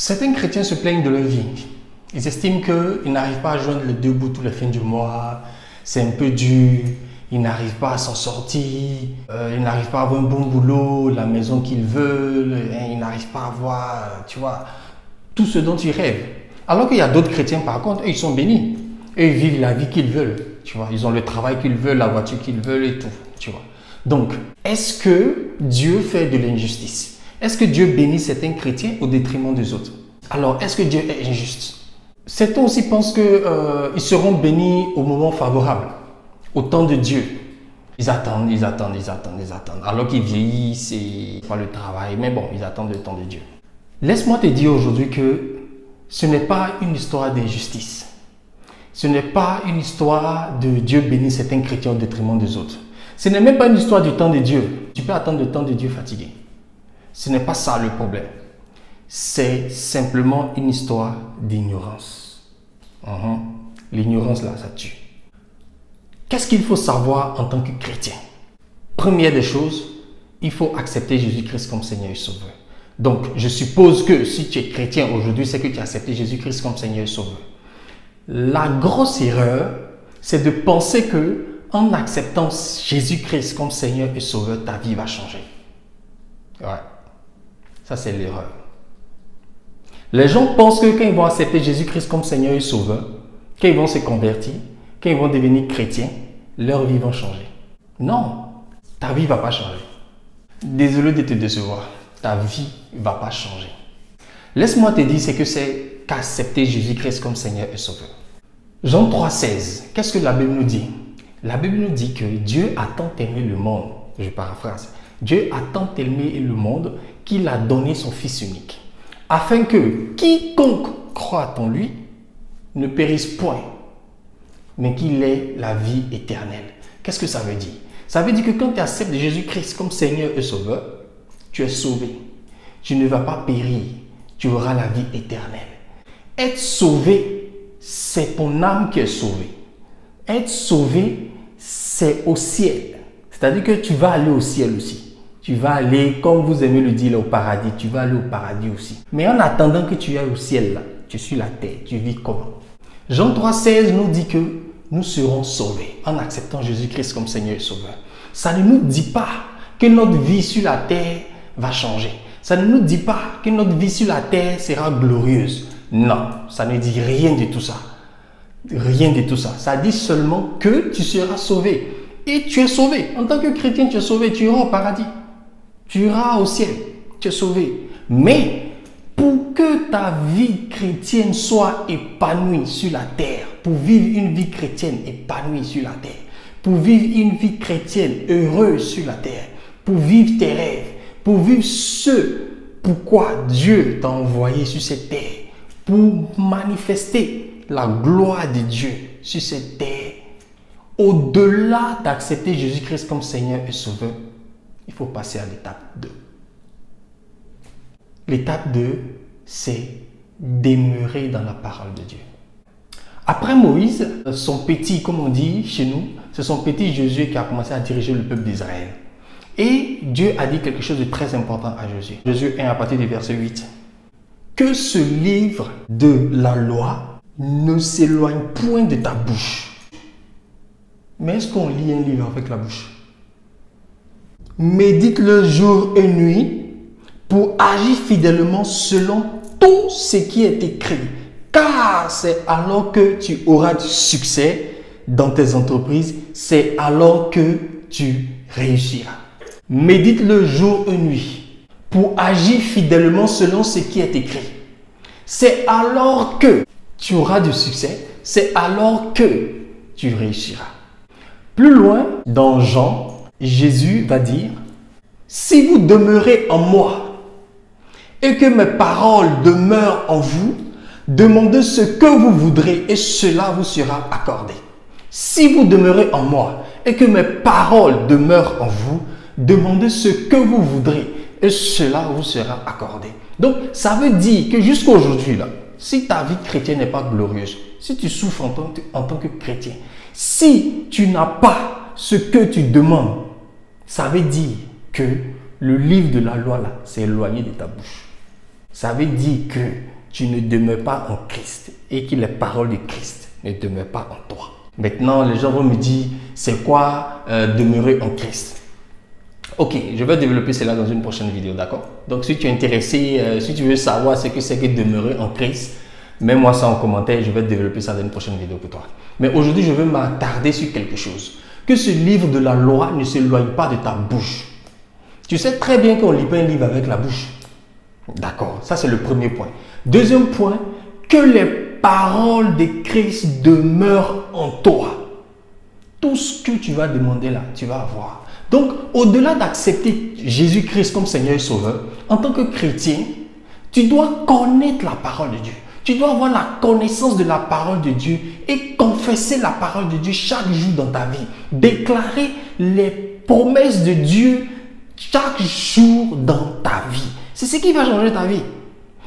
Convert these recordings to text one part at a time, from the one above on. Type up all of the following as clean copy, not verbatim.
Certains chrétiens se plaignent de leur vie. Ils estiment qu'ils n'arrivent pas à joindre les deux bouts tous les fins du mois. C'est un peu dur. Ils n'arrivent pas à s'en sortir. Ils n'arrivent pas à avoir un bon boulot, la maison qu'ils veulent. Ils n'arrivent pas à avoir, tu vois, tout ce dont ils rêvent. Alors qu'il y a d'autres chrétiens, par contre, eux, ils sont bénis. Eux, ils vivent la vie qu'ils veulent. Tu vois, ils ont le travail qu'ils veulent, la voiture qu'ils veulent et tout. Tu vois. Donc, est-ce que Dieu fait de l'injustice? Est-ce que Dieu bénit certains chrétiens au détriment des autres? Alors, est-ce que Dieu est injuste? Certains aussi pensent qu'ils seront bénis au moment favorable, au temps de Dieu. Ils attendent. Alors qu'ils vieillissent et pas le travail, mais bon, ils attendent le temps de Dieu. Laisse-moi te dire aujourd'hui que ce n'est pas une histoire d'injustice. Ce n'est pas une histoire de Dieu bénir certains chrétiens au détriment des autres. Ce n'est même pas une histoire du temps de Dieu. Tu peux attendre le temps de Dieu fatigué. Ce n'est pas ça le problème. C'est simplement une histoire d'ignorance. L'ignorance là, ça tue. Qu'est-ce qu'il faut savoir en tant que chrétien? Première des choses, il faut accepter Jésus-Christ comme Seigneur et Sauveur. Donc, je suppose que si tu es chrétien aujourd'hui, c'est que tu as accepté Jésus-Christ comme Seigneur et Sauveur. La grosse erreur, c'est de penser que en acceptant Jésus-Christ comme Seigneur et Sauveur, ta vie va changer. Ouais, ça c'est l'erreur. Les gens pensent que quand ils vont accepter Jésus-Christ comme Seigneur et Sauveur, quand ils vont se convertir, quand ils vont devenir chrétiens, leur vie va changer. Non, ta vie ne va pas changer. Désolé de te décevoir, ta vie ne va pas changer. Laisse-moi te dire, c'est que c'est qu'accepter Jésus-Christ comme Seigneur et Sauveur. Jean 3,16, qu'est-ce que la Bible nous dit? La Bible nous dit que Dieu a tant aimé le monde, je paraphrase, Dieu a tant aimé le monde qu'il a donné son Fils unique, afin que quiconque croit en lui ne périsse point, mais qu'il ait la vie éternelle. Qu'est-ce que ça veut dire? Ça veut dire que quand tu acceptes Jésus-Christ comme Seigneur et Sauveur, tu es sauvé. Tu ne vas pas périr, tu auras la vie éternelle. Être sauvé, c'est ton âme qui est sauvée. Être sauvé, c'est au ciel. C'est-à-dire que tu vas aller au ciel aussi. Tu vas aller, comme vous aimez le dire, au paradis. Tu vas aller au paradis aussi. Mais en attendant que tu ailles au ciel, là, tu es sur la terre. Tu vis comment? Jean 3,16 nous dit que nous serons sauvés en acceptant Jésus-Christ comme Seigneur et Sauveur. Ça ne nous dit pas que notre vie sur la terre va changer. Ça ne nous dit pas que notre vie sur la terre sera glorieuse. Non, ça ne dit rien de tout ça. Rien de tout ça. Ça dit seulement que tu seras sauvé. Et tu es sauvé. En tant que chrétien, tu es sauvé. Tu iras au paradis. Tu iras au ciel. Tu es sauvé. Mais pour que ta vie chrétienne soit épanouie sur la terre, pour vivre une vie chrétienne épanouie sur la terre, pour vivre une vie chrétienne heureuse sur la terre, pour vivre tes rêves, pour vivre ce pourquoi Dieu t'a envoyé sur cette terre, pour manifester la gloire de Dieu sur cette terre, au-delà d'accepter Jésus-Christ comme Seigneur et Sauveur, il faut passer à l'étape 2. L'étape 2, c'est demeurer dans la parole de Dieu. Après Moïse, son petit, comme on dit chez nous, c'est son petit Josué qui a commencé à diriger le peuple d'Israël. Et Dieu a dit quelque chose de très important à Josué. Josué 1 à partir du verset 8. Que ce livre de la loi ne s'éloigne point de ta bouche. Mais est-ce qu'on lit un livre avec la bouche? Médite-le jour et nuit pour agir fidèlement selon tout ce qui est écrit. Car c'est alors que tu auras du succès dans tes entreprises. C'est alors que tu réussiras. Médite-le jour et nuit pour agir fidèlement selon ce qui est écrit. C'est alors que tu auras du succès. C'est alors que tu réussiras. Plus loin, dans Jean, Jésus va dire, si vous demeurez en moi et que mes paroles demeurent en vous, demandez ce que vous voudrez et cela vous sera accordé. Si vous demeurez en moi et que mes paroles demeurent en vous, demandez ce que vous voudrez et cela vous sera accordé. Donc, ça veut dire que jusqu'à aujourd'hui, si ta vie chrétienne n'est pas glorieuse, si tu souffres en tant que chrétien, si tu n'as pas ce que tu demandes, ça veut dire que le livre de la loi là s'est éloigné de ta bouche. Ça veut dire que tu ne demeures pas en Christ et que les paroles de Christ ne demeurent pas en toi. Maintenant, les gens vont me dire, c'est quoi demeurer en Christ? Ok, je vais développer cela dans une prochaine vidéo, d'accord? Donc, si tu es intéressé, si tu veux savoir ce que c'est que demeurer en Christ, mets-moi ça en commentaire, je vais développer ça dans une prochaine vidéo pour toi. Mais aujourd'hui, je veux m'attarder sur quelque chose. Que ce livre de la loi ne s'éloigne pas de ta bouche. Tu sais très bien qu'on ne lit pas un livre avec la bouche. D'accord, ça c'est le premier point. Deuxième point, que les paroles de Christ demeurent en toi. Tout ce que tu vas demander là, tu vas avoir. Donc, au-delà d'accepter Jésus-Christ comme Seigneur et Sauveur, en tant que chrétien, tu dois connaître la parole de Dieu. Tu dois avoir la connaissance de la parole de Dieu et confesser la parole de Dieu chaque jour dans ta vie. Déclarer les promesses de Dieu chaque jour dans ta vie. C'est ce qui va changer ta vie.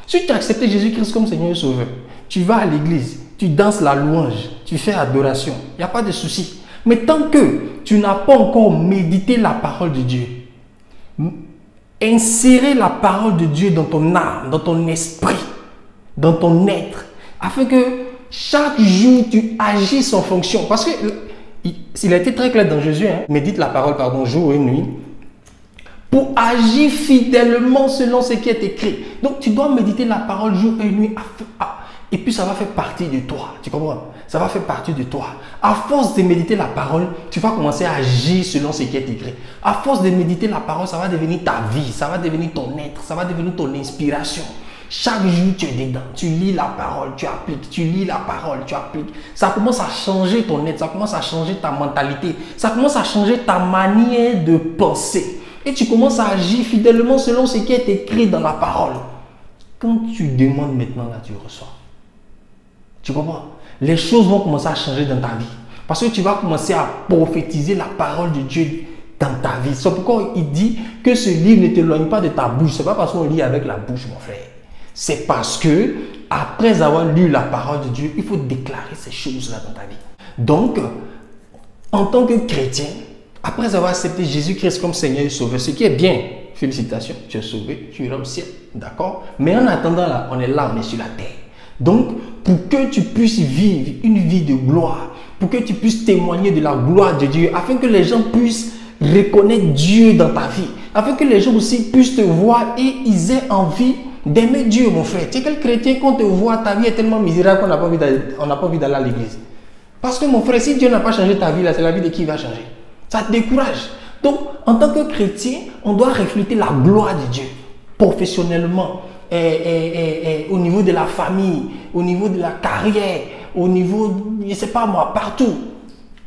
Si tu as accepté Jésus-Christ comme Seigneur et Sauveur, tu vas à l'église, tu danses la louange, tu fais adoration, il n'y a pas de souci. Mais tant que tu n'as pas encore médité la parole de Dieu, insérer la parole de Dieu dans ton âme, dans ton esprit, dans ton être, afin que chaque jour tu agisses en fonction. Parce que il a été très clair dans Jésus, médite la parole, jour et nuit, pour agir fidèlement selon ce qui est écrit. Donc tu dois méditer la parole jour et nuit, et puis ça va faire partie de toi. Tu comprends? Ça va faire partie de toi. À force de méditer la parole, tu vas commencer à agir selon ce qui est écrit. À force de méditer la parole, ça va devenir ta vie, ça va devenir ton être, ça va devenir ton inspiration. Chaque jour, tu es dedans, tu lis la parole, tu appliques, tu lis la parole, tu appliques. Ça commence à changer ton être, ça commence à changer ta mentalité, ça commence à changer ta manière de penser. Et tu commences à agir fidèlement selon ce qui est écrit dans la parole. Quand tu demandes maintenant, là, tu reçois. Tu comprends? Les choses vont commencer à changer dans ta vie. Parce que tu vas commencer à prophétiser la parole de Dieu dans ta vie. C'est pourquoi il dit que ce livre ne t'éloigne pas de ta bouche. Ce n'est pas parce qu'on lit avec la bouche, mon frère. C'est parce que, après avoir lu la parole de Dieu, il faut déclarer ces choses-là dans ta vie. Donc, en tant que chrétien, après avoir accepté Jésus-Christ comme Seigneur et Sauveur, ce qui est bien, félicitations, tu es sauvé, tu iras au ciel, d'accord? Mais en attendant, là, on est sur la terre. Donc, pour que tu puisses vivre une vie de gloire, pour que tu puisses témoigner de la gloire de Dieu, afin que les gens puissent reconnaître Dieu dans ta vie, afin que les gens aussi puissent te voir et ils aient envie d'aimer Dieu, mon frère. Tu es quel chrétien qu'on te voit, ta vie est tellement misérable qu'on n'a pas envie d'aller à l'église. Parce que mon frère, si Dieu n'a pas changé ta vie, là, c'est la vie de qui va changer? Ça te décourage. Donc, en tant que chrétien, on doit refléter la gloire de Dieu professionnellement, au niveau de la famille, au niveau de la carrière, au niveau, je ne sais pas moi, partout.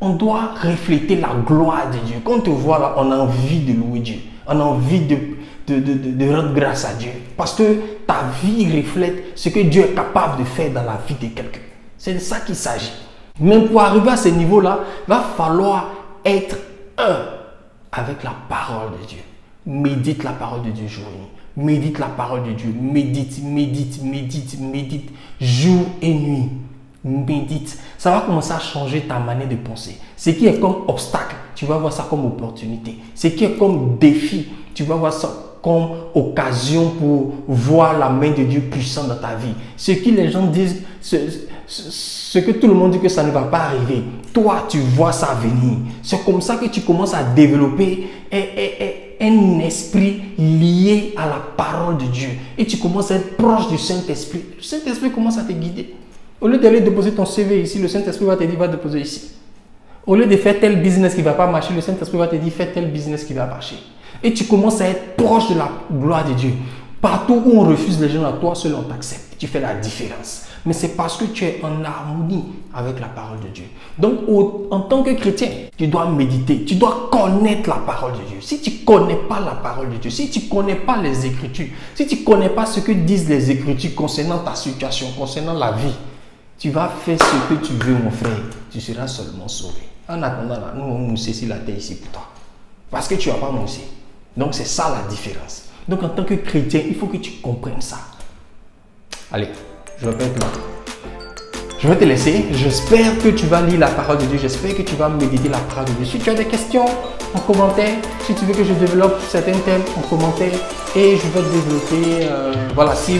On doit refléter la gloire de Dieu. Quand on te voit là, on a envie de louer Dieu. On a envie de rendre grâce à Dieu. Parce que ta vie reflète ce que Dieu est capable de faire dans la vie de quelqu'un. C'est de ça qu'il s'agit. Mais pour arriver à ce niveau-là, il va falloir être un avec la parole de Dieu. Médite la parole de Dieu jour et nuit. Médite la parole de Dieu. Médite, médite, médite, médite. Jour et nuit. Médite. Ça va commencer à changer ta manière de penser. Ce qui est comme obstacle, tu vas voir ça comme opportunité. Ce qui est comme défi, tu vas voir ça comme occasion pour voir la main de Dieu puissante dans ta vie. Ce que les gens disent, ce que tout le monde dit que ça ne va pas arriver, toi tu vois ça venir. C'est comme ça que tu commences à développer un esprit lié à la parole de Dieu. Et tu commences à être proche du Saint-Esprit. Le Saint-Esprit commence à te guider. Au lieu d'aller déposer ton CV ici, le Saint-Esprit va te dire, va déposer ici. Au lieu de faire tel business qui ne va pas marcher, le Saint-Esprit va te dire, fais tel business qui va marcher. Et tu commences à être proche de la gloire de Dieu. Partout où on refuse les gens à toi, seul on t'accepte. Tu fais la différence. Mais c'est parce que tu es en harmonie avec la parole de Dieu. Donc, en tant que chrétien, tu dois méditer. Tu dois connaître la parole de Dieu. Si tu ne connais pas la parole de Dieu, si tu ne connais pas les Écritures, si tu ne connais pas ce que disent les Écritures concernant ta situation, concernant la vie, tu vas faire ce que tu veux, mon frère. Tu seras seulement sauvé. En attendant, là, nous, on nous saisit la terre ici pour toi. Parce que tu n'as pas moussé. Donc, c'est ça la différence. Donc, en tant que chrétien, il faut que tu comprennes ça. Allez, je répète là. Je vais te laisser. J'espère que tu vas lire la parole de Dieu. J'espère que tu vas méditer la parole de Dieu. Si tu as des questions, en commentaire. Si tu veux que je développe certains thèmes, en commentaire. Et je vais développer, voilà, si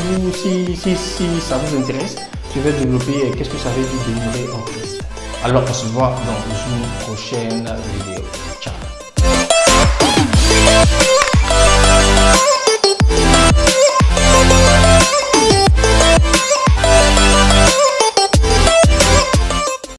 ça vous intéresse, je vais développer qu'est-ce que ça veut dire demeurer en Christ. Alors on se voit dans une prochaine vidéo.